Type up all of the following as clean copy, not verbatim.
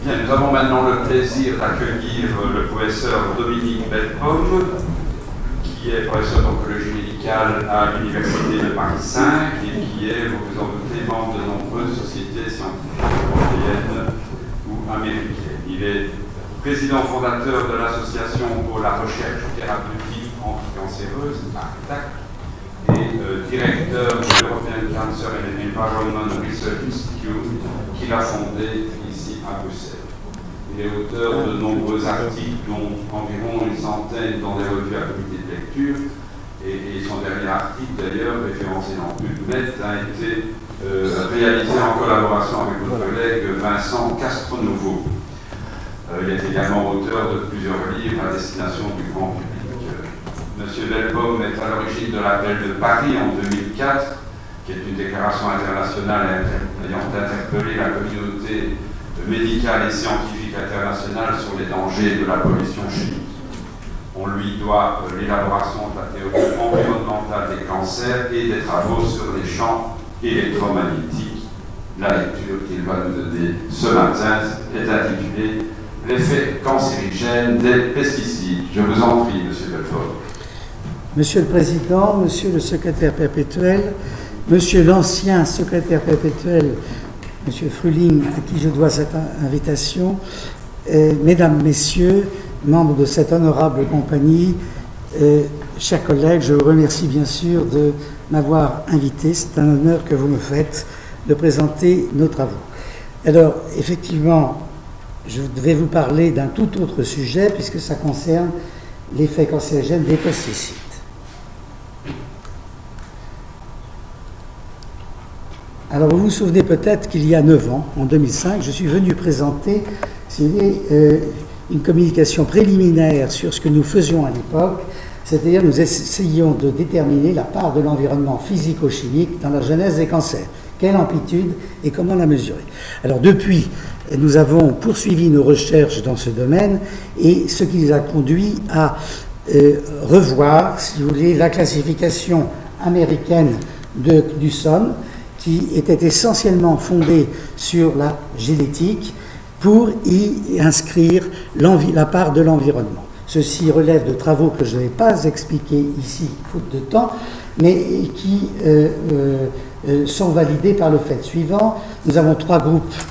Bien, nous avons maintenant le plaisir d'accueillir le professeur Dominique Bellepomme, qui est professeur d'oncologie médicale à l'Université de Paris 5 et qui est, vous vous en doutez, membre de nombreuses sociétés scientifiques européennes ou américaines. Il est président fondateur de l'Association pour la recherche thérapeutique anticancéreuse, ARTAC, et directeur de l'European Cancer and Environment Research Institute, qu'il a fondé ici à Bruxelles. Il est auteur de nombreux articles, dont environ une centaine dans des revues à comité de lecture, et son dernier article, d'ailleurs, référencé dans PubMed, a été réalisé en collaboration avec notre collègue Vincent Castrenouveau. Il est également auteur de plusieurs livres à destination du grand public. Monsieur Bellepomme est à l'origine de l'appel de Paris en 2004, qui est une déclaration internationale ayant interpellé la communauté médicale et scientifique internationale sur les dangers de la pollution chimique. On lui doit l'élaboration de la théorie environnementale des cancers et des travaux sur les champs électromagnétiques. La lecture qu'il va nous donner ce matin est intitulée « L'effet cancérigène des pesticides ». Je vous en prie, Monsieur Bellepomme. Monsieur le Président, Monsieur le Secrétaire perpétuel, Monsieur l'ancien Secrétaire perpétuel, Monsieur Fruling, à qui je dois cette invitation, Mesdames, Messieurs, membres de cette honorable compagnie, chers collègues, je vous remercie bien sûr de m'avoir invité. C'est un honneur que vous me faites de présenter nos travaux. Alors, effectivement, je vais vous parler d'un tout autre sujet puisque ça concerne l'effet cancérigène des pesticides. Alors, vous vous souvenez peut-être qu'il y a 9 ans, en 2005, je suis venu présenter une communication préliminaire sur ce que nous faisions à l'époque, c'est-à-dire nous essayions de déterminer la part de l'environnement physico-chimique dans la genèse des cancers. Quelle amplitude et comment la mesurer? Alors, depuis, nous avons poursuivi nos recherches dans ce domaine et ce qui nous a conduit à revoir, si vous voulez, la classification américaine du SOM, qui était essentiellement fondée sur la génétique, pour y inscrire la part de l'environnement. Ceci relève de travaux que je ne vais pas expliquer ici, faute de temps, mais qui sont validés par le fait suivant. Nous avons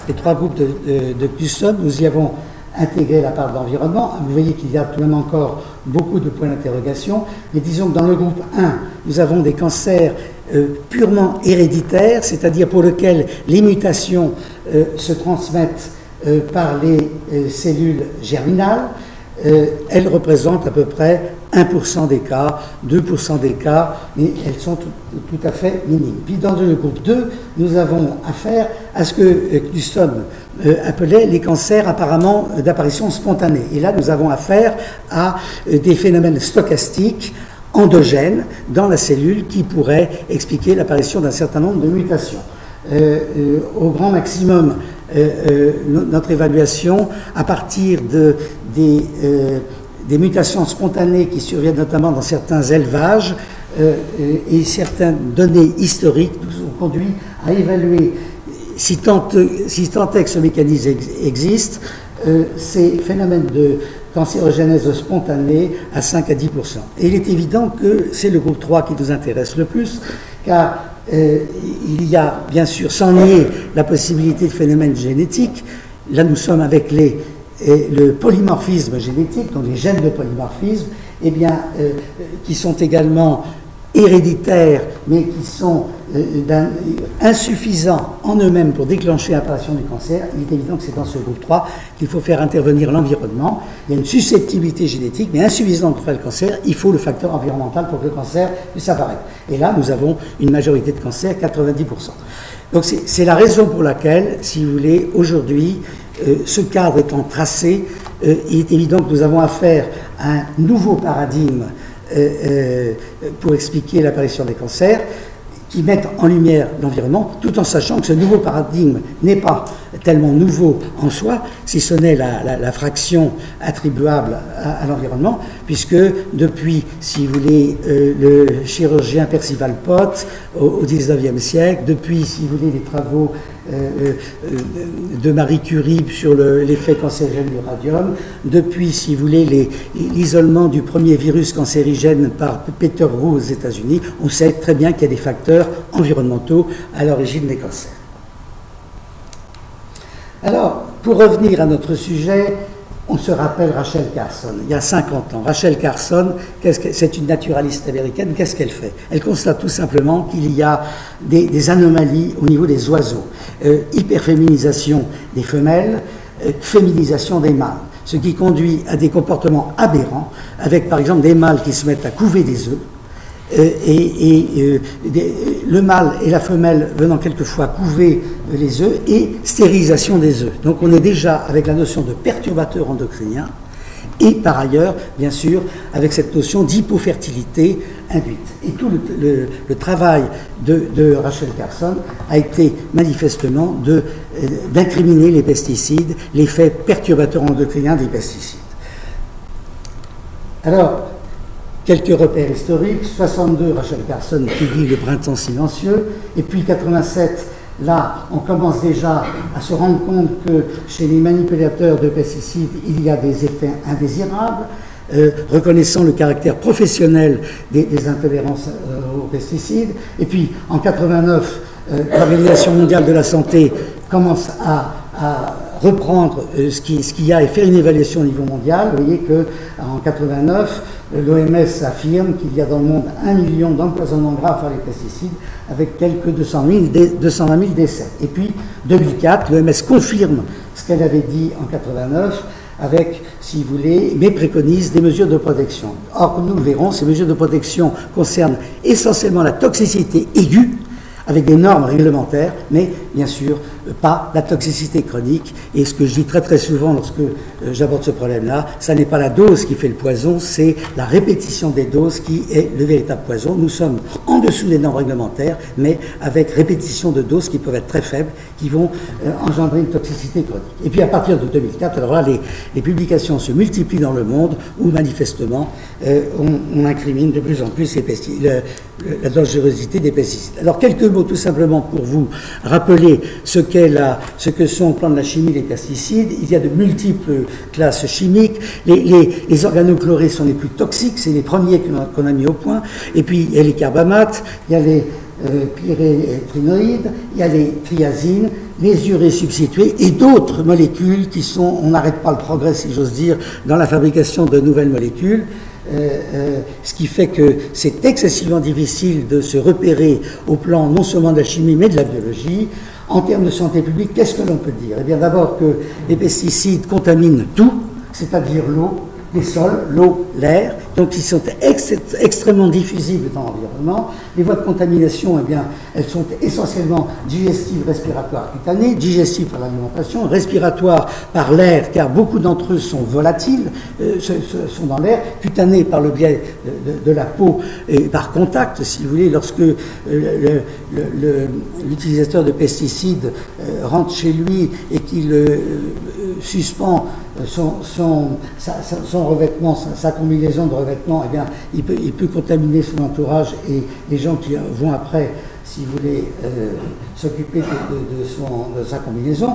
les trois groupes de CUSOM, nous y avons intégré la part de l'environnement. Vous voyez qu'il y a tout de même encore beaucoup de points d'interrogation, mais disons que dans le groupe 1, nous avons des cancers purement héréditaires, c'est-à-dire pour lesquels les mutations se transmettent par les cellules germinales. Elles représentent à peu près 1% des cas, 2% des cas, mais elles sont tout à fait minimes. Puis dans le groupe 2, nous avons affaire à ce que CUSOM appelait les cancers apparemment d'apparition spontanée. Et là, nous avons affaire à des phénomènes stochastiques endogènes dans la cellule qui pourraient expliquer l'apparition d'un certain nombre de mutations. Au grand maximum, notre évaluation, à partir des mutations spontanées qui surviennent notamment dans certains élevages et certaines données historiques, nous ont conduit à évaluer, si tant est que ce mécanisme existe, ces phénomènes de cancérogénèse spontanée à 5 à 10%. Et il est évident que c'est le groupe 3 qui nous intéresse le plus, car il y a bien sûr, sans nier la possibilité de phénomènes génétiques, là nous sommes avec le polymorphisme génétique, donc les gènes de polymorphisme, eh bien, qui sont également héréditaires, mais qui sont insuffisants en eux-mêmes pour déclencher l'apparition du cancer. Il est évident que c'est dans ce groupe 3 qu'il faut faire intervenir l'environnement. Il y a une susceptibilité génétique, mais insuffisante pour faire le cancer. Il faut le facteur environnemental pour que le cancer puisse apparaître. Et là, nous avons une majorité de cancers, 90%. Donc c'est la raison pour laquelle, si vous voulez, aujourd'hui, ce cadre étant tracé, il est évident que nous avons affaire à un nouveau paradigme pour expliquer l'apparition des cancers, qui mettent en lumière l'environnement, tout en sachant que ce nouveau paradigme n'est pas tellement nouveau en soi, si ce n'est la fraction attribuable à l'environnement, puisque depuis, si vous voulez, le chirurgien Percival Pott au XIXe siècle, depuis, si vous voulez, les travaux de Marie Curie sur l'effet cancérigène du radium, depuis, si vous voulez, l'isolement du premier virus cancérigène par Peter Roux aux États-Unis, on sait très bien qu'il y a des facteurs environnementaux à l'origine des cancers. Alors, pour revenir à notre sujet, on se rappelle Rachel Carson, il y a 50 ans. Rachel Carson, c'est une naturaliste américaine, qu'est-ce qu'elle fait? Elle constate tout simplement qu'il y a des anomalies au niveau des oiseaux. Hyperféminisation des femelles, féminisation des mâles, ce qui conduit à des comportements aberrants, avec par exemple des mâles qui se mettent à couver des œufs, le mâle et la femelle venant quelquefois couver les œufs et stérilisation des œufs. Donc on est déjà avec la notion de perturbateur endocrinien et par ailleurs, bien sûr, avec cette notion d'hypofertilité induite. Et tout le travail de Rachel Carson a été manifestement d'incriminer les pesticides, l'effet perturbateur endocrinien des pesticides. Alors, quelques repères historiques. 62, Rachel Carson publie Le Printemps silencieux. Et puis 87, là, on commence déjà à se rendre compte que chez les manipulateurs de pesticides, il y a des effets indésirables. Reconnaissant le caractère professionnel des intolérances aux pesticides. Et puis en 89, l'Organisation mondiale de la santé commence à reprendre ce qu'il y a et faire une évaluation au niveau mondial. Vous voyez qu'en 89, l'OMS affirme qu'il y a dans le monde 1 million d'empoisonnements graves par les pesticides, avec quelques 220 000 décès. Et puis, 2004, l'OMS confirme ce qu'elle avait dit en 89, avec, si vous voulez, mais préconise des mesures de protection. Or, comme nous le verrons, ces mesures de protection concernent essentiellement la toxicité aiguë, avec des normes réglementaires, mais bien sûr pas la toxicité chronique. Et ce que je dis très très souvent lorsque j'aborde ce problème-là, ça n'est pas la dose qui fait le poison, c'est la répétition des doses qui est le véritable poison. Nous sommes en dessous des normes réglementaires, mais avec répétition de doses qui peuvent être très faibles, qui vont engendrer une toxicité chronique. Et puis à partir de 2004, alors là, les publications se multiplient dans le monde où manifestement on incrimine de plus en plus les pesticides, la dangerosité des pesticides. Alors quelques mots tout simplement pour vous rappeler ce que sont au plan de la chimie les pesticides. Il y a de multiples classes chimiques. Les organochlorés sont les plus toxiques, c'est les premiers qu'on a mis au point. Et puis il y a les carbamates, il y a les pyrétrinoïdes, il y a les triazines, les urées substituées et d'autres molécules qui sont, on n'arrête pas le progrès si j'ose dire, dans la fabrication de nouvelles molécules. Ce qui fait que c'est excessivement difficile de se repérer au plan non seulement de la chimie mais de la biologie. En termes de santé publique, qu'est-ce que l'on peut dire? Eh bien d'abord que les pesticides contaminent tout, c'est-à-dire l'eau, les sols, l'eau, l'air, donc ils sont extrêmement diffusibles dans l'environnement. Les voies de contamination, eh bien, elles sont essentiellement digestives, respiratoires, cutanées, digestives par l'alimentation, respiratoires par l'air, car beaucoup d'entre eux sont volatiles, sont dans l'air, cutanées par le biais de la peau et par contact, si vous voulez, lorsque l'utilisateur de pesticides rentre chez lui et qu'il suspend son revêtement, sa combinaison de revêtement, eh bien, il peut contaminer son entourage et les gens qui vont après, si vous voulez, s'occuper de sa combinaison.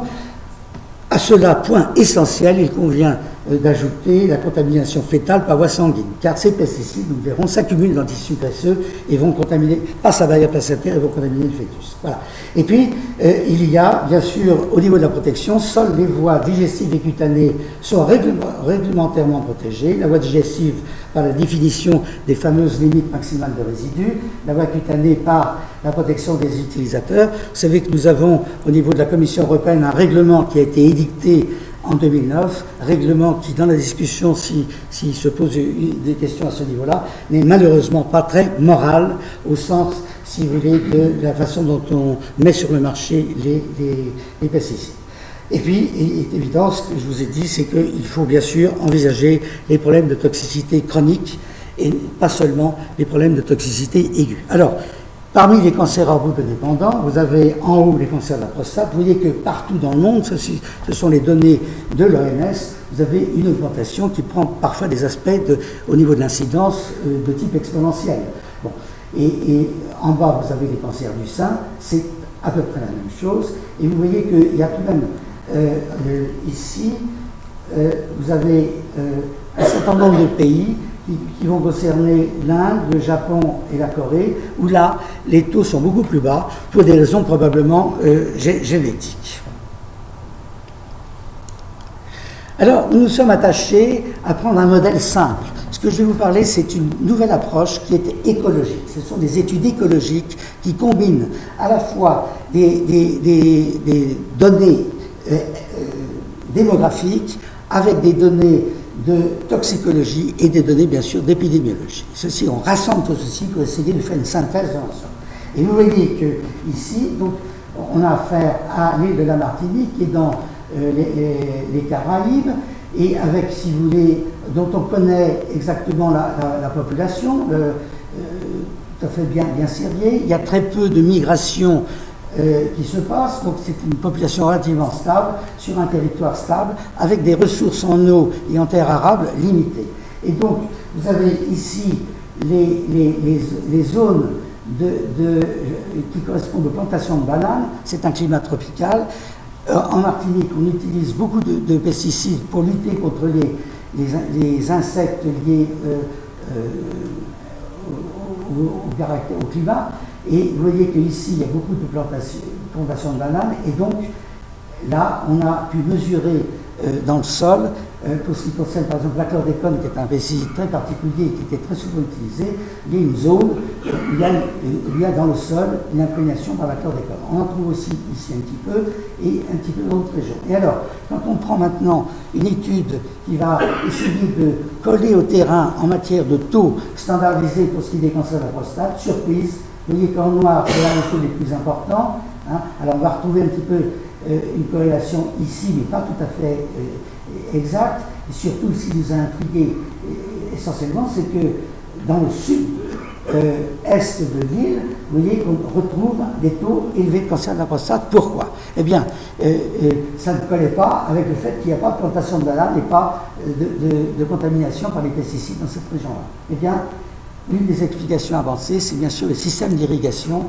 À cela, point essentiel, il convient d'ajouter la contamination fétale par voie sanguine, car ces pesticides, nous le verrons, s'accumulent dans le tissu graisseux et vont contaminer, par sa barrière placentaire, et vont contaminer le fœtus. Voilà. Et puis, il y a, bien sûr, au niveau de la protection, seules les voies digestives et cutanées sont réglementairement protégées. La voie digestive par la définition des fameuses limites maximales de résidus, la voie cutanée par la protection des utilisateurs. Vous savez que nous avons, au niveau de la Commission européenne, un règlement qui a été édicté en 2009, règlement qui, dans la discussion, s'il se pose des questions à ce niveau-là, n'est malheureusement pas très moral, au sens, si vous voulez, de la façon dont on met sur le marché les pesticides. Et puis, il est évident, ce que je vous ai dit, c'est qu'il faut bien sûr envisager les problèmes de toxicité chronique et pas seulement les problèmes de toxicité aiguë. Alors, Parmi les cancers hors groupe dépendants, vous avez en haut les cancers de la prostate. Vous voyez que partout dans le monde, ce sont les données de l'OMS, vous avez une augmentation qui prend parfois des aspects au niveau de l'incidence de type exponentiel. Bon. Et en bas, vous avez les cancers du sein, c'est à peu près la même chose. Et vous voyez qu'il y a tout de même ici, vous avez un certain nombre de pays qui vont concerner l'Inde, le Japon et la Corée, où là, les taux sont beaucoup plus bas, pour des raisons probablement génétiques. Alors, nous nous sommes attachés à prendre un modèle simple. Ce que je vais vous parler, c'est une nouvelle approche qui est écologique. Ce sont des études écologiques qui combinent à la fois des données démographiques avec des données de toxicologie et des données, bien sûr, d'épidémiologie. Ceci, on rassemble tout ceci pour essayer de faire une synthèse de l'ensemble. Et vous voyez que ici, donc, on a affaire à l'île de la Martinique, qui est dans les Caraïbes, et avec, si vous voulez, dont on connaît exactement la population, tout à fait bien serrée. Il y a très peu de migration qui se passe, donc c'est une population relativement stable, sur un territoire stable, avec des ressources en eau et en terres arables limitées. Et donc, vous avez ici les zones qui correspondent aux plantations de bananes. C'est un climat tropical. En Martinique, on utilise beaucoup de pesticides pour lutter contre les insectes liés au climat. Et vous voyez qu'ici, il y a beaucoup de plantations de bananes. Et donc, là, on a pu mesurer dans le sol, pour ce qui concerne par exemple la chlordécone, qui est un pesticide très particulier et qui était très souvent utilisé, il y a une zone où il y a dans le sol une imprégnation par la chlordécone. On en trouve aussi ici un petit peu et un petit peu dans d'autres régions. Et alors, quand on prend maintenant une étude qui va essayer de coller au terrain en matière de taux standardisés pour ce qui est des cancers de la prostate, surprise, vous voyez qu'en noir, c'est là les taux les plus importants. Hein. Alors, on va retrouver un petit peu une corrélation ici, mais pas tout à fait exacte. Et surtout, ce qui nous a intrigué essentiellement, c'est que dans le sud-est de l'île, vous voyez qu'on retrouve des taux élevés de cancer de la prostate. Pourquoi? Eh bien, ça ne collait pas avec le fait qu'il n'y a pas de plantation de bananes et pas de contamination par les pesticides dans cette région-là. Eh bien, une des explications avancées, c'est bien sûr le système d'irrigation.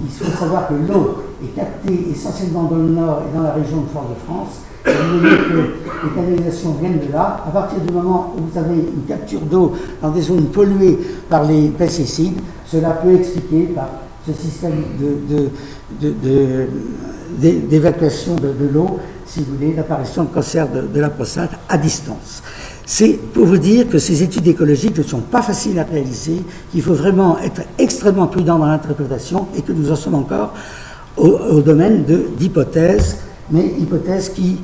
Il faut savoir que l'eau est captée essentiellement dans le nord et dans la région de Fort-de-France. Vous voyez que les canalisations viennent de là. À partir du moment où vous avez une capture d'eau dans des zones polluées par les pesticides, cela peut expliquer par ce système d'évacuation de l'eau, si vous voulez, l'apparition de cancer de la prostate à distance. C'est pour vous dire que ces études écologiques ne sont pas faciles à réaliser, qu'il faut vraiment être extrêmement prudent dans l'interprétation et que nous en sommes encore au domaine d'hypothèses, mais hypothèses qui,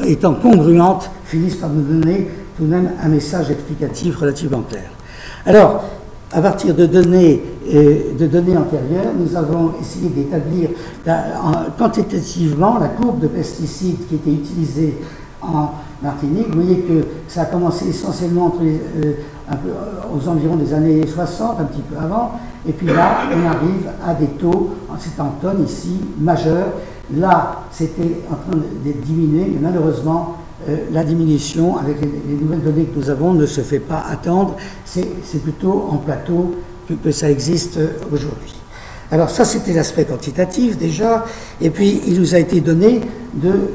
étant congruentes, finissent par nous donner tout de même un message explicatif relativement clair. Alors, à partir de données antérieures, nous avons essayé d'établir quantitativement la courbe de pesticides qui était utilisée en Martinique. Vous voyez que ça a commencé essentiellement aux environs des années 60, un petit peu avant, et puis là, on arrive à des taux, c'est en tonnes ici, majeurs. Là, c'était en train de diminuer, mais malheureusement, la diminution, avec les nouvelles données que nous avons, ne se fait pas attendre. C'est plutôt en plateau que ça existe aujourd'hui. Alors ça, c'était l'aspect quantitatif déjà, et puis il nous a été donné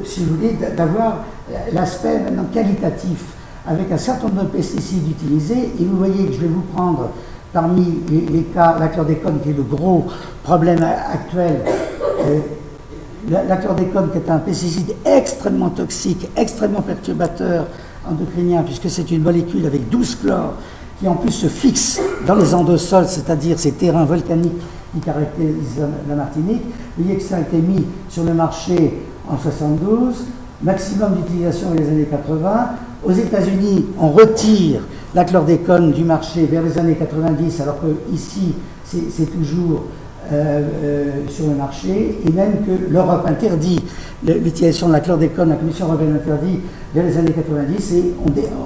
si vous voulez, d'avoir l'aspect maintenant qualitatif, avec un certain nombre de pesticides utilisés, et vous voyez que je vais vous prendre parmi les cas, la chlordécone qui est le gros problème actuel, la chlordécone qui est un pesticide extrêmement toxique, extrêmement perturbateur endocrinien, puisque c'est une molécule avec 12 chlores, qui en plus se fixe dans les endosols, c'est-à-dire ces terrains volcaniques qui caractérisent la Martinique. Vous voyez que ça a été mis sur le marché en 72, maximum d'utilisation dans les années 80. Aux États-Unis, on retire la chlordécone du marché vers les années 90, alors que ici, c'est toujours sur le marché, et même que l'Europe interdit l'utilisation de la chlordécone, la Commission européenne interdit vers les années 90, et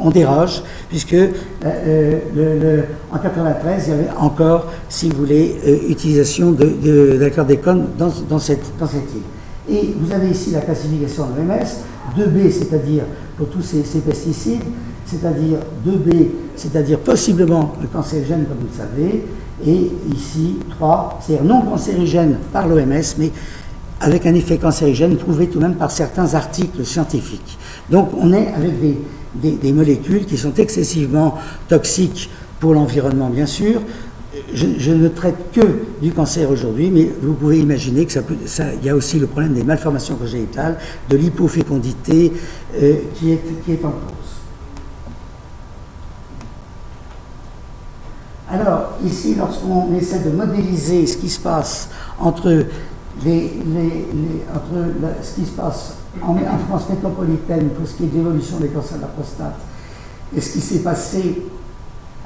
on déroge, puisque en 93, il y avait encore, si vous voulez, utilisation de la chlordécone dans cette île. Et vous avez ici la classification de l'OMS, 2B, c'est-à-dire pour tous ces pesticides, c'est-à-dire 2B, c'est-à-dire possiblement le cancérigène, comme vous le savez, et ici 3, c'est-à-dire non cancérigène par l'OMS, mais avec un effet cancérigène prouvé tout de même par certains articles scientifiques. Donc on est avec des molécules qui sont excessivement toxiques pour l'environnement, bien sûr. Je ne traite que du cancer aujourd'hui, mais vous pouvez imaginer que il y a aussi le problème des malformations congénitales, de l'hypofécondité qui est en cause. Alors, ici, lorsqu'on essaie de modéliser ce qui se passe entre ce qui se passe en France métropolitaine pour ce qui est de l'évolution des cancers de la prostate et ce qui s'est passé,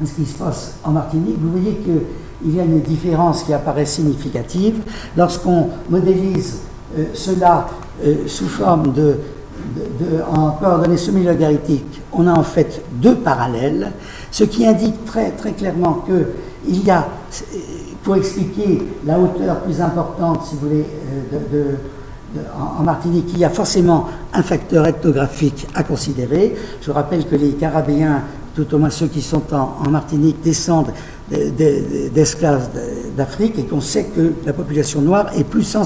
ce qui se passe en Martinique, vous voyez qu'il y a une différence qui apparaît significative. Lorsqu'on modélise cela sous forme en coordonnées semi-logarithmiques, on a en fait deux parallèles, ce qui indique très, très clairement qu'il y a, pour expliquer la hauteur plus importante, si vous voulez, en Martinique, il y a forcément un facteur ethnographique à considérer. Je rappelle que les Carabéens, tout au moins ceux qui sont en Martinique, descendent d'esclaves d'Afrique, et qu'on sait que la population noire est plus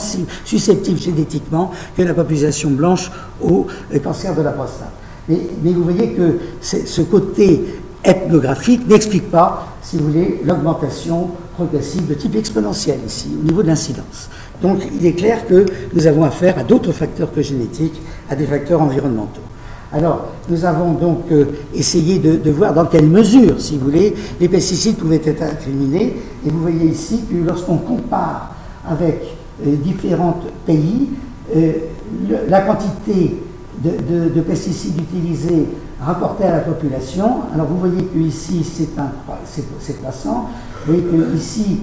susceptible génétiquement que la population blanche au cancer de la prostate. Mais vous voyez que ce côté ethnographique n'explique pas, si vous voulez, l'augmentation progressive de type exponentiel ici, au niveau de l'incidence. Donc il est clair que nous avons affaire à d'autres facteurs que génétiques, à des facteurs environnementaux. Alors, nous avons donc essayé de voir dans quelle mesure, si vous voulez, les pesticides pouvaient être incriminés. Et vous voyez ici que lorsqu'on compare avec différents pays, la quantité de pesticides utilisés rapportés à la population, alors vous voyez que ici c'est croissant, vous voyez que ici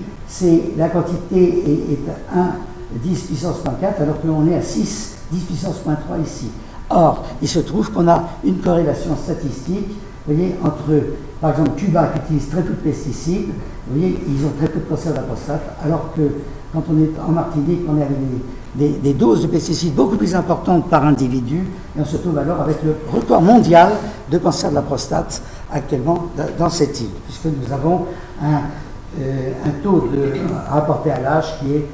la quantité est 1 10 puissance moins 4, alors qu'on est à 6 10 puissance moins 3 ici. Or, il se trouve qu'on a une corrélation statistique, vous voyez, entre, par exemple, Cuba qui utilise très peu de pesticides, vous voyez, ils ont très peu de cancer de la prostate, alors que quand on est en Martinique, on est avec des doses de pesticides beaucoup plus importantes par individu, et on se trouve alors avec le record mondial de cancer de la prostate actuellement dans cette île, puisque nous avons un taux rapporté à l'âge qui est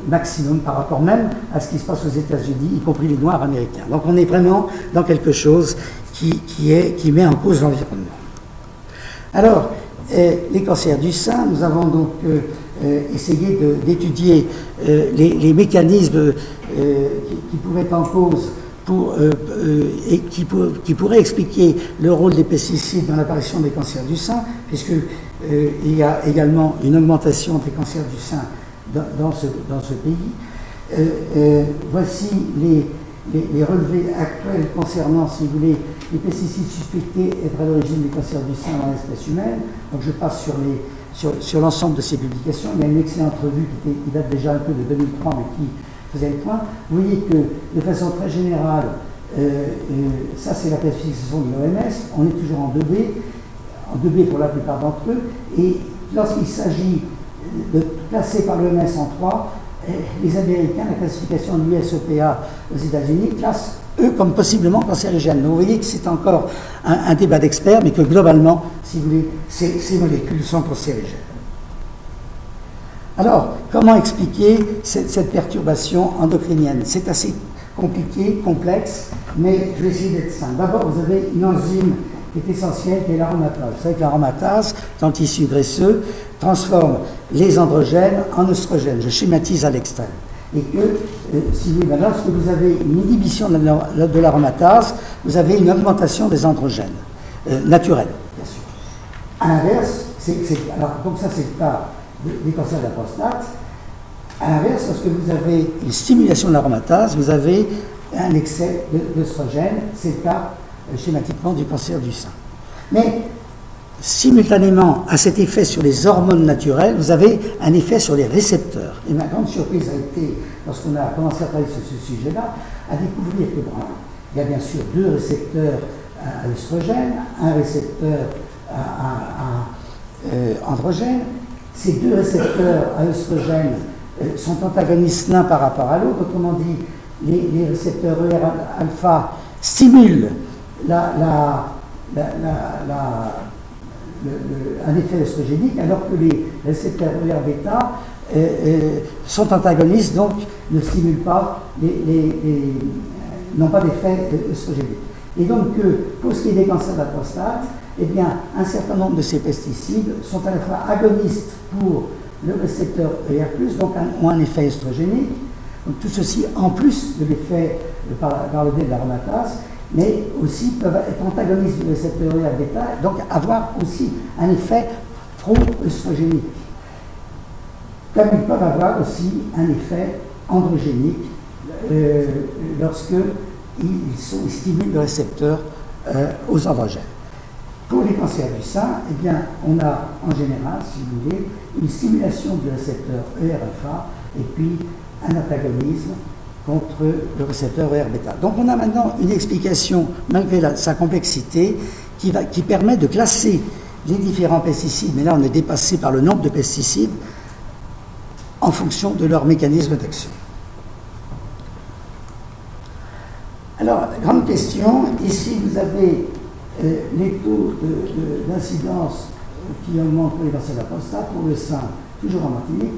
maximum par rapport même à ce qui se passe aux États-Unis, y compris les Noirs américains. Donc on est vraiment dans quelque chose qui met en cause l'environnement. Alors, les cancers du sein, nous avons donc essayé d'étudier les mécanismes qui pourraient être en cause et qui pourraient expliquer le rôle des pesticides dans l'apparition des cancers du sein, puisqu'il y a également une augmentation des cancers du sein dans ce pays. Voici les relevés actuels concernant, si vous voulez, les pesticides suspectés être à l'origine des cancers du sein dans l'espèce humaine. Donc je passe sur l'ensemble de ces publications. Il y a une excellente revue qui date déjà un peu de 2003, mais qui faisait le point. Vous voyez que, de façon très générale, ça c'est la classification de l'OMS, on est toujours en 2B pour la plupart d'entre eux, et lorsqu'il s'agit de classer par l'OMS en 3, les Américains, la classification de l'USEPA aux États-Unis, classent eux comme possiblement cancérigènes. Donc vous voyez que c'est encore un débat d'experts, mais que globalement, si vous voulez, ces molécules sont cancérigènes. Alors, comment expliquer cette perturbation endocrinienne? C'est assez compliqué, complexe, mais je vais essayer d'être simple. D'abord, vous avez une enzyme qui est essentielle, qui est l'aromatase. Vous savez que l'aromatase, dans le tissu graisseux, transforme les androgènes en oestrogènes. Je schématise à l'extrême. Et que, si vous voulez, lorsque vous avez une inhibition de l'aromatase, vous avez une augmentation des androgènes, naturels, bien sûr. À l'inverse, donc ça c'est le cas des cancers de la prostate. À l'inverse, lorsque vous avez une stimulation de l'aromatase, vous avez un excès d'œstrogène, c'est le cas schématiquement du cancer du sein. Mais simultanément à cet effet sur les hormones naturelles, vous avez un effet sur les récepteurs. Et ma grande surprise a été, lorsqu'on a commencé à travailler sur ce sujet-là, à découvrir que il y a bien sûr 2 récepteurs à œstrogène, un récepteur à androgène. Ces 2 récepteurs à œstrogène sont antagonistes l'un par rapport à l'autre. Autrement dit, les récepteurs ER-alpha stimulent un effet œstrogénique, alors que les récepteurs ER-bêta sont antagonistes, donc ne stimulent pas, n'ont pas d'effet œstrogénique. Et donc, pour ce qui est des cancers de la prostate, eh bien, un certain nombre de ces pesticides sont à la fois agonistes pour le récepteur ER+, donc ont un effet œstrogénique. Donc tout ceci, en plus de l'effet par le biais de l'aromatase, mais aussi peuvent être antagonistes du récepteur ER-bêta, donc avoir aussi un effet pro-œstrogénique. Comme ils peuvent avoir aussi un effet androgénique lorsque ils stimulent le récepteur aux androgènes. Pour les cancers du sein, eh bien, on a en général, si vous voulez, une stimulation du récepteur ER-alpha et puis un antagonisme contre le récepteur ER-bêta. Donc on a maintenant une explication, malgré sa complexité, qui permet de classer les différents pesticides, mais là on est dépassé par le nombre de pesticides, en fonction de leur mécanisme d'action. Alors, grande question, ici vous avez les taux d'incidence qui augmentent pour les cancers de la prostate, pour le sein, toujours en Martinique,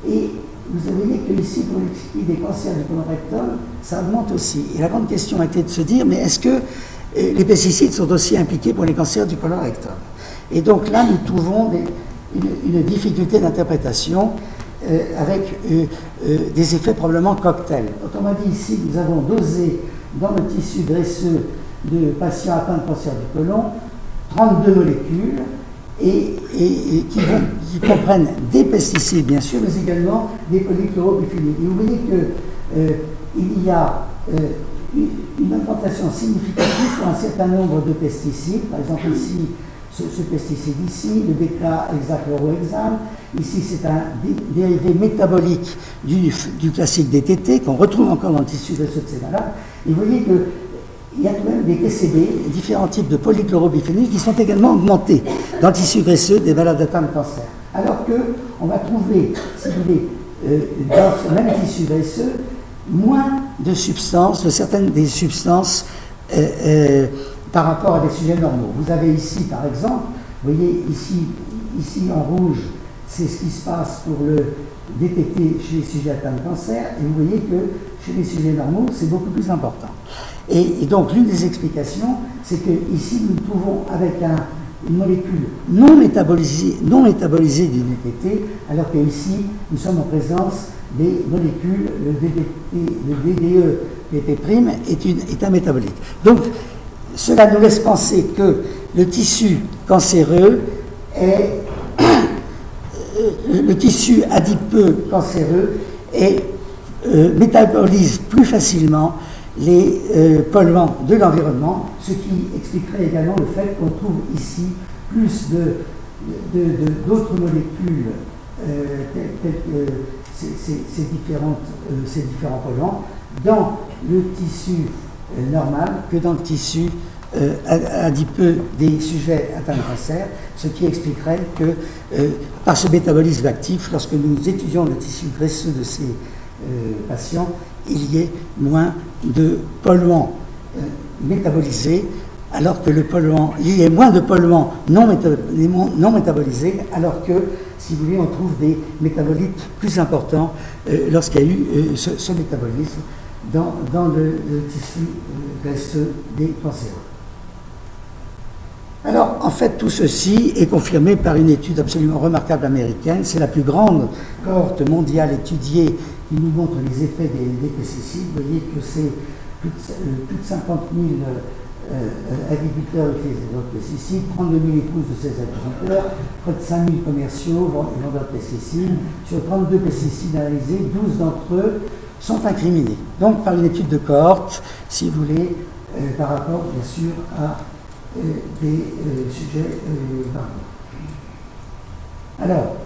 et vous voyez que ici, pour l'expliquer des cancers du côlon rectal, ça augmente aussi. Et la grande question était de se dire, mais est-ce que les pesticides sont aussi impliqués pour les cancers du côlon rectal? Et donc là, nous trouvons une difficulté d'interprétation avec des effets probablement cocktail. Autrement dit, ici, nous avons dosé dans le tissu graisseux de patients atteints de cancer du côlon 32 molécules et qui comprennent des pesticides, bien sûr, mais également des polychloropéphidiques. Et vous voyez qu'il y a une augmentation significative pour un certain nombre de pesticides. Par exemple, ici, ce pesticide ici, le bêta-hexachlorohexane. Ici, c'est un dérivé métabolique du classique DTT qu'on retrouve encore dans le tissu graisseux de ces malades. Et vous voyez qu'il y a tout de même des PCB, différents types de polychloropéphéniques qui sont également augmentés dans le tissu graisseux des malades atteints de cancer. Alors qu'on va trouver, si vous voulez, dans ce même tissu graisseux, moins de substances, de certaines des substances par rapport à des sujets normaux. Vous avez ici, par exemple, vous voyez ici en rouge, c'est ce qui se passe pour le DTT chez les sujets atteints de cancer, et vous voyez que chez les sujets normaux, c'est beaucoup plus important. Et donc, l'une des explications, c'est qu'ici, nous nous trouvons avec une molécule non métabolisée du DTT, alors qu'ici, nous sommes en présence des molécules, le DDE-PP' est un métabolite. Donc, cela nous laisse penser que le tissu cancéreux le tissu adipeux cancéreux métabolise plus facilement les polluants de l'environnement, ce qui expliquerait également le fait qu'on trouve ici plus d'autres molécules telles que ces différents polluants dans le tissu normal que dans le tissu adipeux des sujets atteints de cancer, ce qui expliquerait que par ce métabolisme actif, lorsque nous étudions le tissu graisseux de ces patients, il y ait moins de polluants métabolisés, alors que il y ait moins de polluants non métabolisés, alors que, si vous voulez, on trouve des métabolites plus importants lorsqu'il y a eu ce métabolisme dans le tissu graisseux des cancéreux. Alors, en fait, tout ceci est confirmé par une étude absolument remarquable américaine. C'est la plus grande cohorte mondiale étudiée qui nous montre les effets des pesticides. Vous voyez que c'est plus de 50 000 agriculteurs utilisent des pesticides, 32 000 épouses de ces agriculteurs, près de 5 000 commerciaux vendeurs de pesticides. Sur 32 pesticides analysés, 12 d'entre eux sont incriminés. Donc, par une étude de cohorte, si vous voulez, par rapport, bien sûr, à des sujets variés. Alors,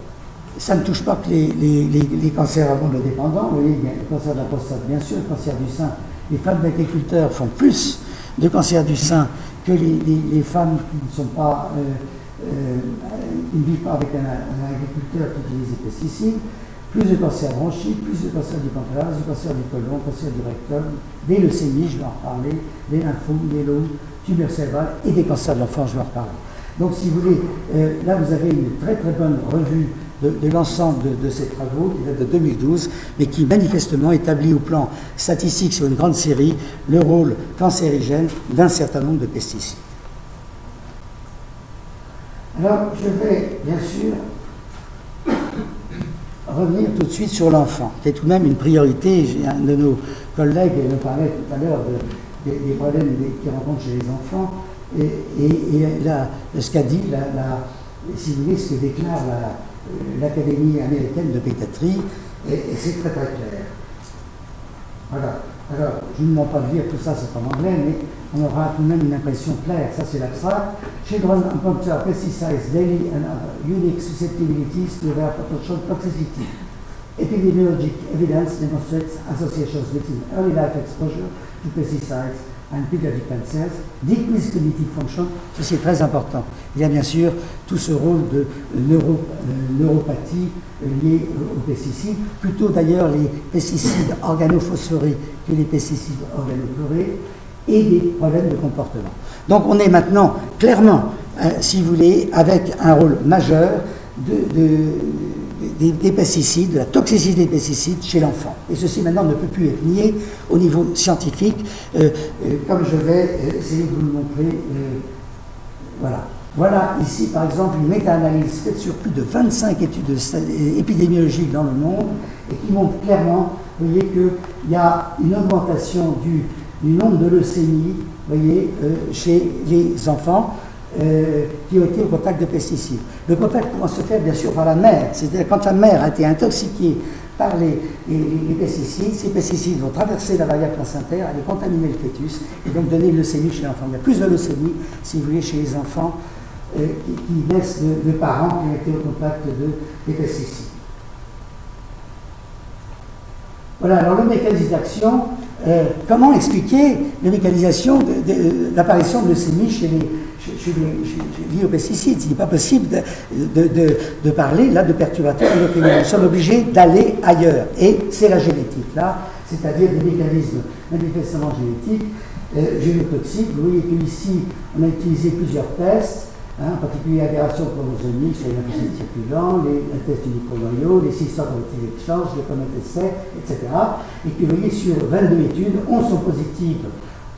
ça ne touche pas que les cancers hormonodépendants. Vous voyez, il y a le cancer de la prostate, bien sûr, le cancer du sein. Les femmes d'agriculteurs font plus de cancer du sein que les femmes qui ne sont pas, qui ne vivent pas avec un agriculteur qui utilise des pesticides. Plus de cancer bronchique, plus de cancer du pancréas, du cancer du côlon, cancer du rectum, des leucémies, je vais en reparler, des lymphomes, des myélomes, tumeurs cérébrales et des cancers de l'enfant, je vais en reparler. Donc, si vous voulez, là, vous avez une très très bonne revue de l'ensemble de ces travaux, qui date de 2012, mais qui manifestement établit au plan statistique sur une grande série le rôle cancérigène d'un certain nombre de pesticides. Alors, je vais bien sûr revenir tout de suite sur l'enfant, qui est tout de même une priorité. Un de nos collègues nous parlait tout à l'heure des problèmes qu'ils rencontrent chez les enfants, et là, ce qu'a dit, si vous voulez, ce que déclare l'Académie américaine de pédiatrie, et c'est très très clair. Voilà. Alors, je ne demande pas de lire tout ça, c'est en anglais, mais on aura tout de même une impression claire. Ça, c'est l'abstract. Children encounter pesticides daily and have unique susceptibilities to their potential toxicity. Epidemiologic evidence demonstrates associations between early life exposure to pesticides and pediatric cancers, decreased cognitive function. Ceci est très important. Il y a bien sûr tout ce rôle de neuropathie liée aux pesticides, plutôt d'ailleurs les pesticides organophosphorés que les pesticides organochlorés, et des problèmes de comportement. Donc on est maintenant clairement, si vous voulez, avec un rôle majeur des pesticides, de la toxicité des pesticides chez l'enfant. Et ceci maintenant ne peut plus être nié au niveau scientifique, comme je vais essayer de vous le montrer. Voilà. Voilà ici par exemple une méta-analyse faite sur plus de 25 études épidémiologiques dans le monde et qui montre clairement, vous voyez, qu'il y a une augmentation du nombre de leucémies, vous voyez, chez les enfants qui ont été au contact de pesticides. Le contact commence à se faire bien sûr par la mère, c'est-à-dire quand la mère a été intoxiquée par les pesticides, ces pesticides vont traverser la barrière placentaire, aller contaminer le fœtus et donc donner une leucémie chez l'enfant. Il y a plus de leucémie, si vous voulez, chez les enfants qui naissent de parents qui ont été au contact des pesticides. Voilà, alors le mécanisme d'action, comment expliquer la mécanisation l'apparition de leucémie chez liés aux pesticides? Il n'est pas possible de parler là de perturbateurs endocriniens. Nous sommes obligés d'aller ailleurs. Et c'est la génétique, là, c'est-à-dire des mécanismes manifestement génétiques, génotoxiques. Vous voyez qu'ici, on a utilisé plusieurs tests, en particulier l'aberration chromosomique sur les lymphocytes circulants, les tests du micronoyau, les cystochondrial exchange, les essais, etc. Et que vous voyez, sur 22 études, 11 sont positives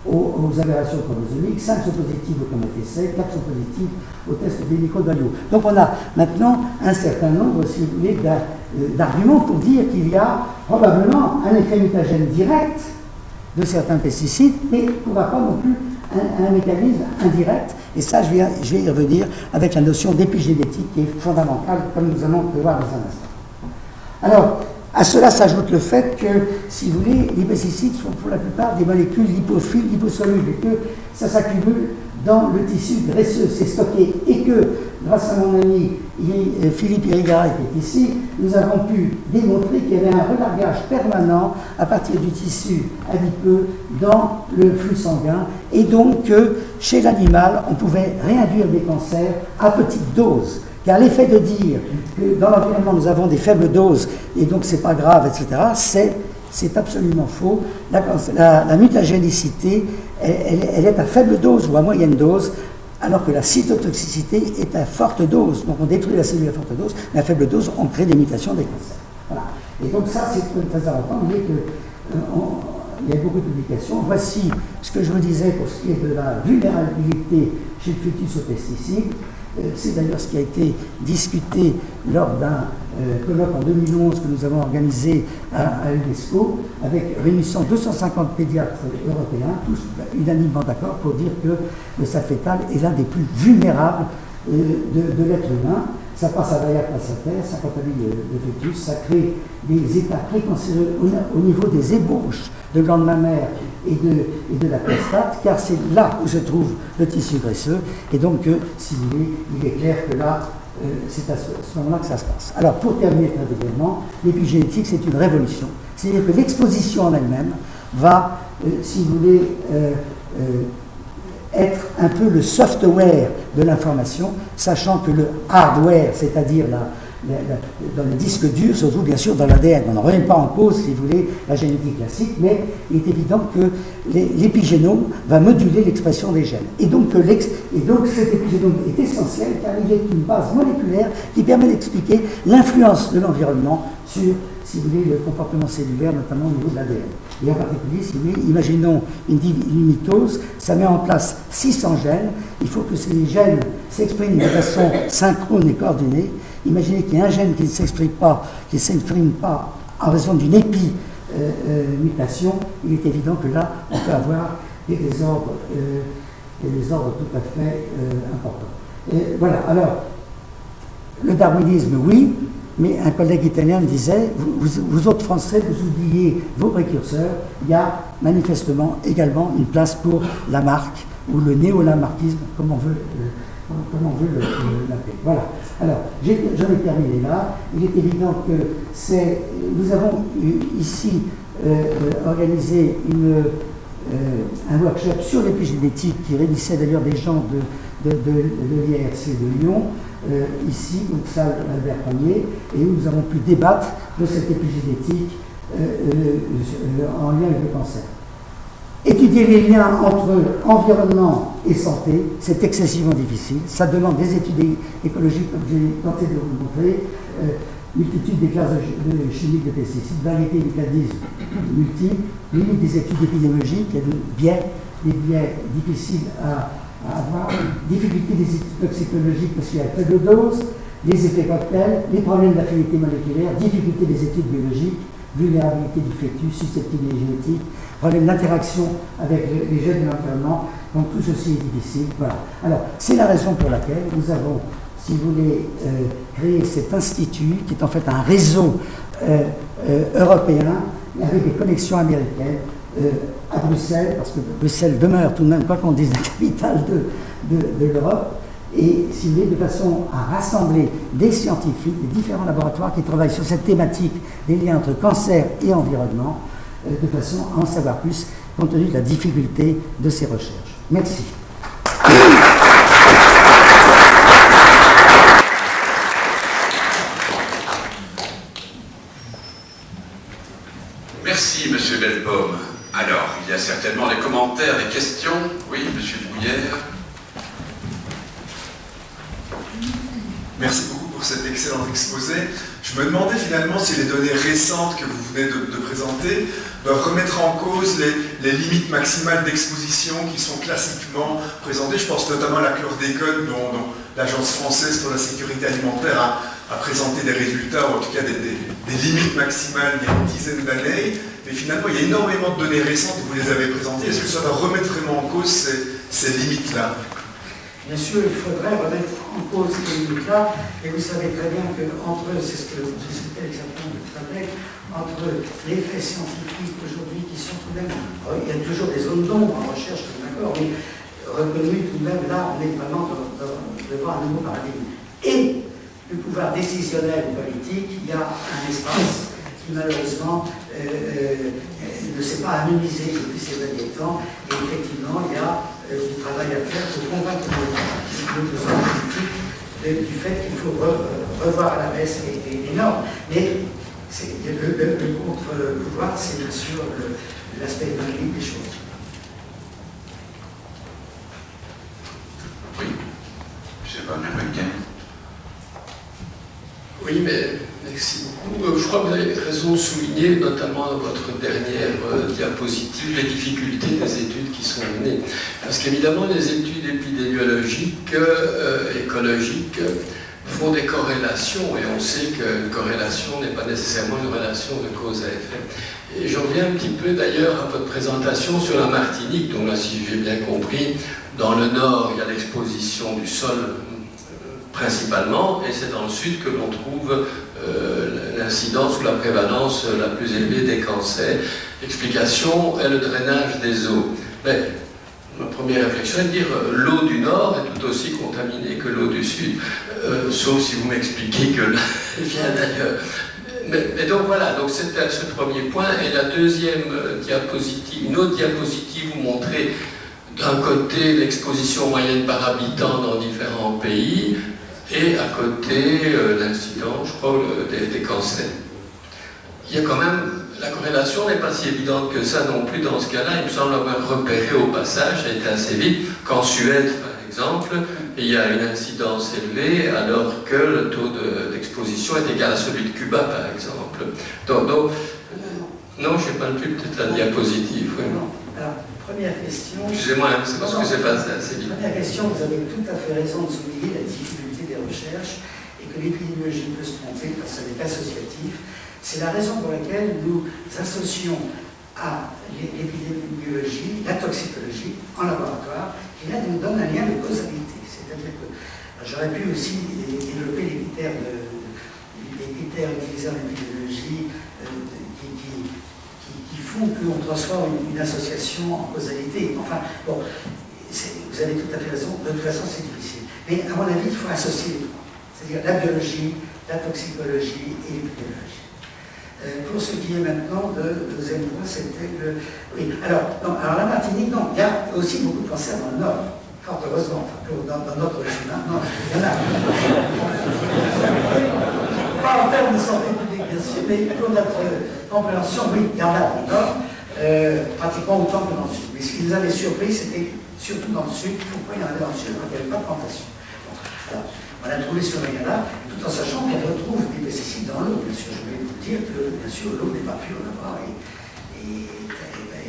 aux aberrations chromosomiques, 5 sont positives au essai, 4 sont positives au test des micronoyaux. Donc on a maintenant un certain nombre, si vous voulez, d'arguments pour dire qu'il y a probablement un effet mutagène direct de certains pesticides, mais il ne pourra pas non plus un mécanisme indirect, et ça je vais y revenir avec la notion d'épigénétique qui est fondamentale, comme nous allons le voir dans un instant. Alors, à cela s'ajoute le fait que, si vous voulez, les pesticides sont pour la plupart des molécules lipophiles, liposolubles, et que ça s'accumule dans le tissu graisseux, c'est stocké, et que, grâce à mon ami Philippe Irigara qui est ici, nous avons pu démontrer qu'il y avait un relargage permanent à partir du tissu adipeux dans le flux sanguin, et donc que chez l'animal, on pouvait réinduire des cancers à petite dose. Car l'effet de dire que dans l'environnement nous avons des faibles doses et donc c'est pas grave, etc., c'est absolument faux. La mutagénicité, elle est à faible dose ou à moyenne dose, alors que la cytotoxicité est à forte dose. Donc on détruit la cellule à forte dose, mais à faible dose, on crée des mutations des cancers. Voilà. Et donc ça, c'est très important. Vous voyez qu'il y a beaucoup de publications. Voici ce que je vous disais pour ce qui est de la vulnérabilité chez le fœtus aux pesticides. C'est d'ailleurs ce qui a été discuté lors d'un colloque en 2011 que nous avons organisé à l'UNESCO, avec réunissant 250 pédiatres européens, tous unanimement d'accord pour dire que le stade fœtal est l'un des plus vulnérables de l'être humain. Ça passe à Bayer Placentaire, ça contamine le fœtus, ça crée des états précancéreux au niveau des ébauches de glandes mammaires et de la prostate, car c'est là où se trouve le tissu graisseux, et donc, si vous voulez, il est clair que là, c'est à ce moment-là que ça se passe. Alors, pour terminer très brièvement, l'épigénétique, c'est une révolution. C'est-à-dire que l'exposition en elle-même va, si vous voulez, être un peu le software de l'information, sachant que le hardware, c'est-à-dire dans le disque dur, se trouve bien sûr dans l'ADN. On n'en remet pas en cause, si vous voulez, la génétique classique, mais il est évident que l'épigénome va moduler l'expression des gènes. Et donc cet épigénome est essentiel car il est une base moléculaire qui permet d'expliquer l'influence de l'environnement sur, si vous voulez, le comportement cellulaire, notamment au niveau de l'ADN. Et en particulier, si vous voulez, imaginons une mitose, ça met en place 600 gènes, il faut que ces gènes s'expriment de façon synchrone et coordonnée. Imaginez qu'il y a un gène qui ne s'exprime pas en raison d'une mutation, il est évident que là, on peut avoir des désordres tout à fait importants. Et voilà, alors, le darwinisme, oui, mais un collègue italien me disait, vous autres Français, vous oubliez vos précurseurs, il y a manifestement également une place pour Lamarck, ou le néo-lamarckisme, comme on veut l'appeler. Voilà. Alors, j'en ai terminé là. Il est évident que nous avons ici organisé un workshop sur l'épigénétique qui réunissait d'ailleurs des gens de l'IRC de Lyon, ici, donc salle Albert Ier, et où nous avons pu débattre de cette épigénétique en lien avec le cancer. Étudier les liens entre environnement et santé, c'est excessivement difficile. Ça demande des études écologiques, comme j'ai tenté de vous montrer, multitude des classes chimiques de pesticides, variété des mécanismes multiples, limite des études épidémiologiques, il y a des biais difficiles à avoir, difficulté des études toxicologiques parce qu'il y a faible dose, les effets cocktails, les problèmes d'affinité moléculaire, difficulté des études biologiques, vulnérabilité du fœtus, susceptibilité génétique, problème d'interaction avec les gènes de l'environnement, donc tout ceci est difficile. Voilà. Alors, c'est la raison pour laquelle nous avons, si vous voulez, créé cet institut, qui est en fait un réseau européen, avec des connexions américaines, à Bruxelles, parce que Bruxelles demeure tout de même, quoi qu'on dise, la capitale de l'Europe, et si vous voulez, de façon à rassembler des scientifiques, des différents laboratoires qui travaillent sur cette thématique des liens entre cancer et environnement, de façon à en savoir plus, compte tenu de la difficulté de ces recherches. Merci. Merci, Monsieur Bellebaum. Alors, il y a certainement des commentaires, des questions. Oui, Monsieur Bouillère. Merci beaucoup pour cet excellent exposé. Je me demandais finalement si les données récentes que vous venez de présenter doivent remettre en cause les limites maximales d'exposition qui sont classiquement présentées. Je pense notamment à la chlordécone dont l'Agence française pour la sécurité alimentaire a présenté des résultats, ou en tout cas des limites maximales il y a une dizaine d'années. Mais finalement, il y a énormément de données récentes que vous les avez présentées. Est-ce que ça doit remettre vraiment en cause ces limites-là? Bien sûr, il faudrait remettre en cause ces limites-là, et vous savez très bien qu'entre, c'est ce que j'expliquais exactement tout à l'heure, entre les faits scientifiques aujourd'hui qui sont tout de même, il y a toujours des zones d'ombre en recherche, d'accord, mais reconnus tout de même, là, on est vraiment devant un nouveau paradigme. Et le pouvoir décisionnel politique, il y a un espace qui malheureusement ne s'est pas amenuisé depuis ces derniers temps, et effectivement, il y a du travail à faire pour convaincre le besoin politique du fait qu'il faut revoir à la baisse les normes. Mais le contre-pouvoir, c'est bien sûr l'aspect économique des choses. Oui, je ne sais pas, américain. Oui, mais merci beaucoup. Je crois que vous avez raison de souligner, notamment dans votre dernière diapositive, les difficultés des études qui sont menées. Parce qu'évidemment, les études épidémiologiques, écologiques, font des corrélations, et on sait qu'une corrélation n'est pas nécessairement une relation de cause à effet. Et j'en reviens un petit peu d'ailleurs à votre présentation sur la Martinique, dont là, si j'ai bien compris, dans le nord, il y a l'exposition du sol principalement, et c'est dans le sud que l'on trouve l'incidence ou la prévalence la plus élevée des cancers. L'explication est le drainage des eaux. Mais ma première réflexion est de dire l'eau du nord est tout aussi contaminée que l'eau du sud, sauf si vous m'expliquez que elle vient d'ailleurs. Mais donc voilà, donc c'était ce premier point. Et la deuxième diapositive, une autre diapositive, vous montrez d'un côté l'exposition moyenne par habitant dans différents pays, et à côté l'incidence, je crois, des cancers. Il y a quand même, la corrélation n'est pas si évidente que ça non plus dans ce cas-là. Il me semble avoir repéré au passage, ça a été assez vite, qu'en Suède, par exemple, il y a une incidence élevée alors que le taux d'exposition est égal à celui de Cuba, par exemple. Donc non, je n'ai pas le plus, peut-être la diapositive. Oui. Alors, première question. Excusez-moi, c'est parce que c'est pas assez vite. Première question, vous avez tout à fait raison de souligner la difficulté des recherches et que l'épidémiologie peut se tromper parce que ce n'est pas associatif. C'est la raison pour laquelle nous associons à l'épidémiologie la toxicologie en laboratoire, qui là nous donne un lien de causalité. C'est-à-dire que j'aurais pu aussi développer les critères utilisés en épidémiologie qui font qu'on transforme une association en causalité. Enfin, bon, vous avez tout à fait raison, de toute façon c'est difficile. Mais à mon avis, il faut associer les trois. C'est-à-dire la biologie, la toxicologie et l'épidémiologie. Pour ce qui est maintenant de deuxième point, c'était le... Oui, alors la Martinique, non, il y a aussi beaucoup de cancers dans le Nord, fort heureusement, enfin, dans notre région. Non, il y en a. Pas en termes de santé publique, bien sûr, mais pour notre compréhension, oui, il y en a dans le Nord, pratiquement autant que dans le Sud. Mais ce qui nous avait surpris, c'était surtout dans le Sud. Pourquoi il y en avait dans le Sud? Parce qu'il n'y avait pas de plantation. Bon, alors, on a trouvé ce moyen-là, tout en sachant qu'on retrouve des pesticides dans l'eau, bien sûr. Je voulais vous dire que, bien sûr, l'eau n'est pas pure là-bas, et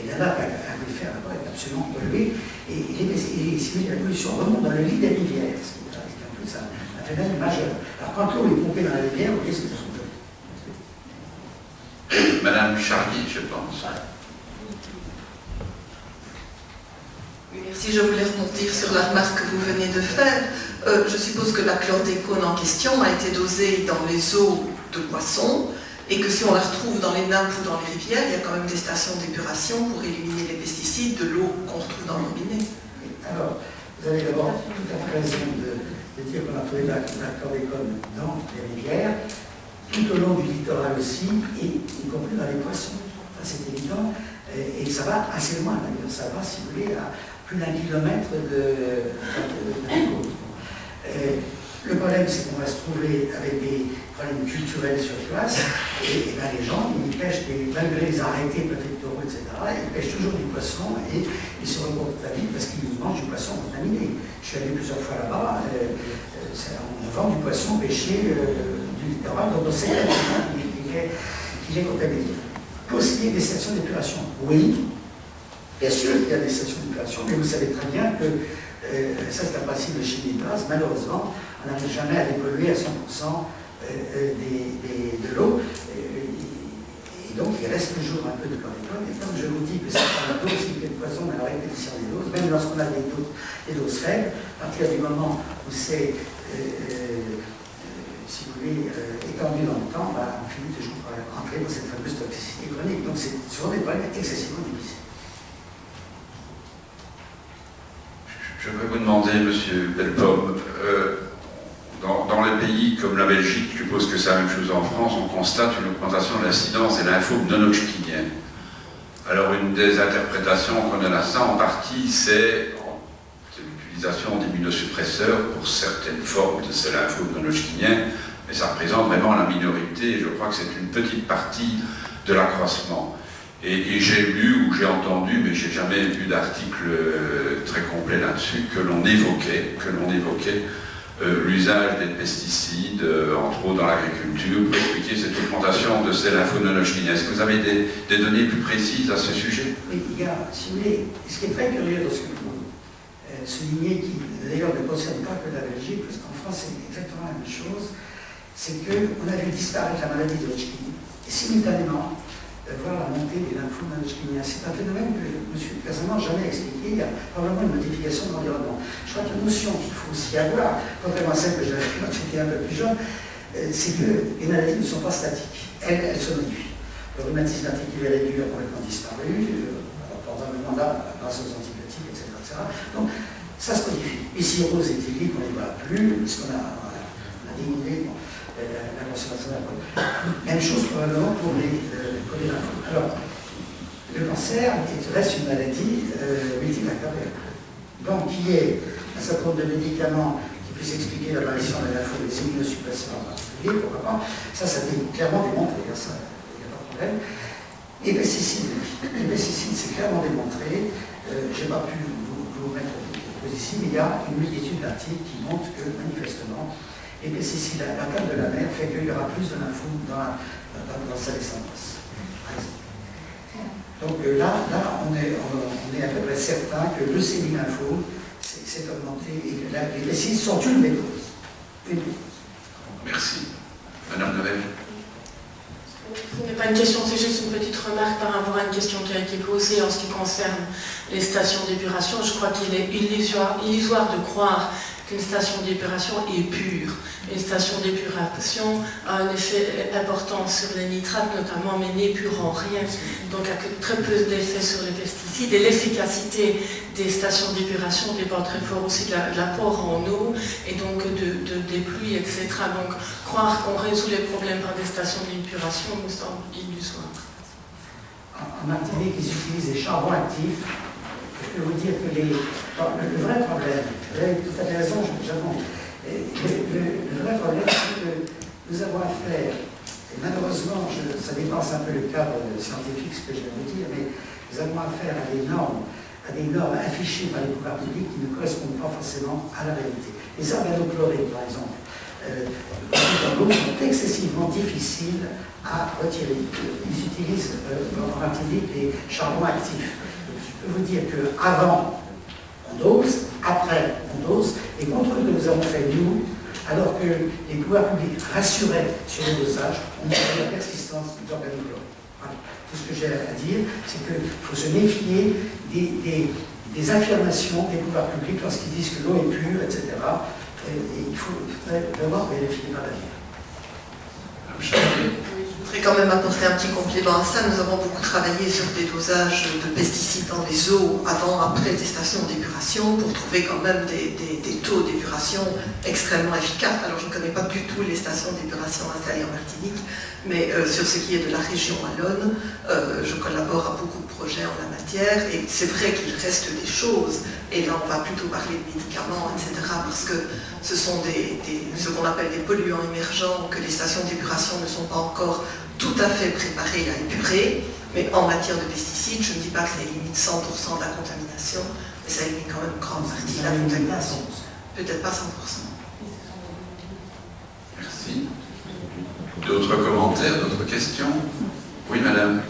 la nappe aquifère là-bas est absolument polluée, et la pollution remonte dans le lit des rivières, ce qui est en plus un phénomène majeur. Alors, quand l'eau est pompée dans la rivière, vous voyez ce que ça se fait. Madame Charlier, je pense. Merci, je voulais rebondir sur la remarque que vous venez de faire. Je suppose que la chlordécone en question a été dosée dans les eaux de poissons et que si on la retrouve dans les nappes ou dans les rivières, il y a quand même des stations d'épuration pour éliminer les pesticides de l'eau qu'on retrouve dans le robinet. Alors, vous avez d'abord tout à fait raison de dire qu'on a trouvé la chlordécone dans les rivières, tout au long du littoral aussi, et y compris dans les poissons. Enfin, c'est évident. Et ça va assez loin, d'ailleurs. Ça va, si vous voulez, à plus d'1 kilomètre de côte. Le problème, c'est qu'on va se trouver avec des problèmes culturels sur place, et ben, les gens, ils pêchent, malgré les arrêtés préfectoraux, etc., ils pêchent toujours du poisson, et ils se reportent à vide parce qu'ils mangent du poisson contaminé. Je suis allé plusieurs fois là-bas, on vend du poisson pêché du littoral, dont on sait qu'il est contaminé. Pour ce qui est des stations d'épuration, oui, bien sûr qu'il y a des stations d'épuration, mais vous savez très bien que ça c'est un principe de chimie de base, malheureusement, on n'arrive jamais à dépolluer à 100% de l'eau, et donc il reste toujours un peu de chlordécone, et comme je vous dis que c'est pas la dose qui fait de poison, mais la répétition des doses, même lorsqu'on a des doses faibles, à partir du moment où c'est, si vous voulez, étendu dans le temps, bah, on finit toujours par entrer dans cette fameuse toxicité chronique. Donc c'est souvent des problèmes excessivement difficiles. Je vais vous demander, Monsieur Delpomme, dans les pays comme la Belgique, je suppose que c'est la même chose en France, on constate une augmentation de l'incidence des lymphomes non-hodgkiniens. Alors une des interprétations qu'on a là, ça en partie, c'est l'utilisation d'immunosuppresseurs pour certaines formes de ces lymphomes non-hodgkiniens, mais ça représente vraiment la minorité, et je crois que c'est une petite partie de l'accroissement. Et j'ai lu ou j'ai entendu, mais j'ai jamais lu d'article très complet là-dessus, que l'on évoquait l'usage des pesticides, entre autres dans l'agriculture, pour expliquer cette augmentation de ces lymphomes non-hodgkiniens. Est-ce que vous avez des données plus précises à ce sujet? Oui, il y a, si vous voulez, ce qui est très curieux dans ce que vous soulignez, qui d'ailleurs ne concerne pas que la Belgique, parce qu'en France c'est exactement la même chose, c'est qu'on a vu disparaître la maladie de Hodgkin, et simultanément, voir la montée des lymphomes non-hodgkiniens. C'est un phénomène que je me suis personnellement jamais expliqué. Il y a probablement une modification de l'environnement. Je crois que la notion qu'il faut aussi avoir, contrairement à celle que j'avais quand j'étais un peu plus jeune, c'est que les maladies ne sont pas statiques. Elles se modifient. Le rhumatisme articulaire aigu a complètement disparu, probablement là, grâce aux antibiotiques, etc., etc. Donc, ça se modifie. Les cirrhoses éthyliques, on ne les voit plus, parce qu'on a diminué la consommation d'alcool. Même chose probablement pour les lymphomes. Alors, le cancer reste une maladie multifactorielle. Donc, qui est un certain nombre de médicaments qui puissent expliquer l'apparition de la lymphome, des immunosuppresseurs en particulier, pourquoi pas. Ça a été clairement démontré, ça, il n'y a pas de problème. Les pesticides, c'est clairement démontré. Je n'ai pas pu vous mettre ici, mais il y a une multitude d'articles qui montrent que, manifestement, les pesticides, la table de la mer fait qu'il y aura plus de lymphomes dans sa descendance, par exemple. Donc là on est à peu près certain que le lymphome s'est augmenté et que les pesticides sont une des causes. Merci. Madame Noël. Ce n'est pas une question, c'est juste une petite remarque par rapport à une question qui a été posée en ce qui concerne les stations d'épuration. Je crois qu'il est illusoire de croire qu'une station d'épuration est pure. Une station d'épuration a un effet important sur les nitrates notamment, mais n'épure en rien. Donc il y a que très peu d'effet sur les pesticides. Et l'efficacité des stations d'épuration dépend très fort aussi de l'apport en eau et donc des pluies, etc. Donc croire qu'on résout les problèmes par des stations d'épuration me semble illusoire. En Martinique, ils utilisent des charbons actifs. Je peux vous dire que le vrai problème, vous avez tout à fait raison, j'avoue, le vrai problème, c'est que nous avons affaire, et malheureusement, ça dépasse un peu le cadre scientifique, ce que je vais vous dire, mais nous avons affaire à des normes affichées par les pouvoirs publics qui ne correspondent pas forcément à la réalité. Les organochlorés, par exemple, sont excessivement difficiles à retirer. Ils utilisent en Martinique des charbons actifs. Je peux vous dire qu'avant, on dose, après, on dose, et contrôles que nous avons fait nous, alors que les pouvoirs publics rassuraient sur le dosage, on a la persistance des organochlorés. Voilà. Tout ce que j'ai à dire, c'est qu'il faut se méfier des affirmations des pouvoirs publics lorsqu'ils disent que l'eau est pure, etc. Et il faut vraiment vérifier par l'avenir. Je voudrais quand même apporter un petit complément à ça. Nous avons beaucoup travaillé sur des dosages de pesticides dans les eaux avant, après des stations d'épuration pour trouver quand même des taux d'épuration extrêmement efficaces. Alors je ne connais pas du tout les stations d'épuration installées en Martinique, mais sur ce qui est de la région wallonne, je collabore à beaucoup de projets en la matière et c'est vrai qu'il reste des choses. Et là, on va plutôt parler de médicaments, etc. parce que ce sont ce qu'on appelle des polluants émergents que les stations d'épuration ne sont pas encore tout à fait préparées à épurer. Mais en matière de pesticides, je ne dis pas que ça élimine 100% de la contamination, mais ça élimine quand même une grande partie de la contamination. Peut-être pas 100%. Merci. D'autres commentaires, d'autres questions? Oui, madame.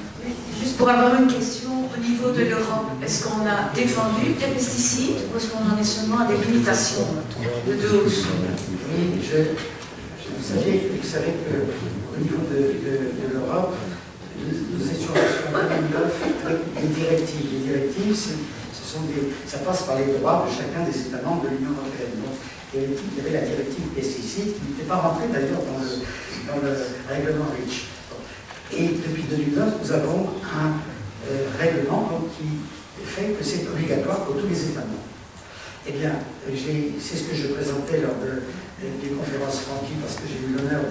Juste pour avoir une question, au niveau de l'Europe, est-ce qu'on a défendu des pesticides ou est-ce qu'on en est seulement à des limitations de dose? Oui, vous savez qu'au niveau de l'Europe, nous étions en 2009 avec des directives. Les directives, ça passe par les droits de chacun des États membres de l'Union européenne. Donc, il y avait la directive pesticides qui n'était pas rentrée d'ailleurs dans le règlement REACH. Et depuis 2009, nous avons un règlement qui fait que c'est obligatoire pour tous les États membres. Eh bien, c'est ce que je présentais lors des conférences Francky, parce que j'ai eu l'honneur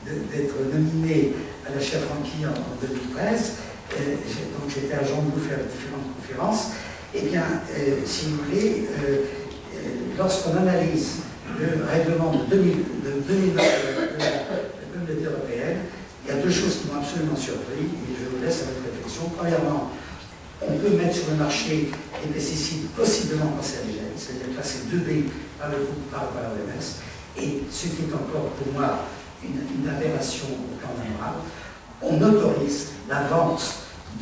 d'être nominé à la chaire Francky en 2013. Donc j'étais à Jean de faire différentes conférences. Eh bien, si vous voulez, lorsqu'on analyse le règlement de 2009 de la Communauté européenne, il y a deux choses qui m'ont absolument surpris et je vous laisse à votre réflexion. Premièrement, on peut mettre sur le marché des pesticides possiblement cancérigènes, c'est-à-dire classés 2B par l'OMS, et ce qui est encore pour moi une aberration au plan moral, on autorise la vente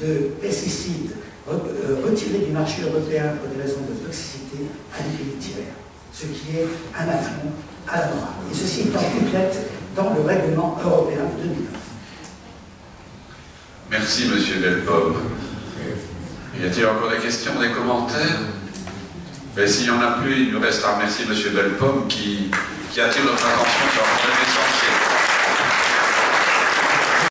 de pesticides retirés du marché européen pour des raisons de toxicité à des pays tiers, ce qui est un affront à la morale. Et ceci est en complète dans le règlement européen de 2009. Merci, monsieur Delpomme. Y a-t-il encore des questions, des commentaires? Mais s'il n'y en a plus, il nous reste à remercier monsieur Delpomme qui attire notre attention sur un problème essentiel.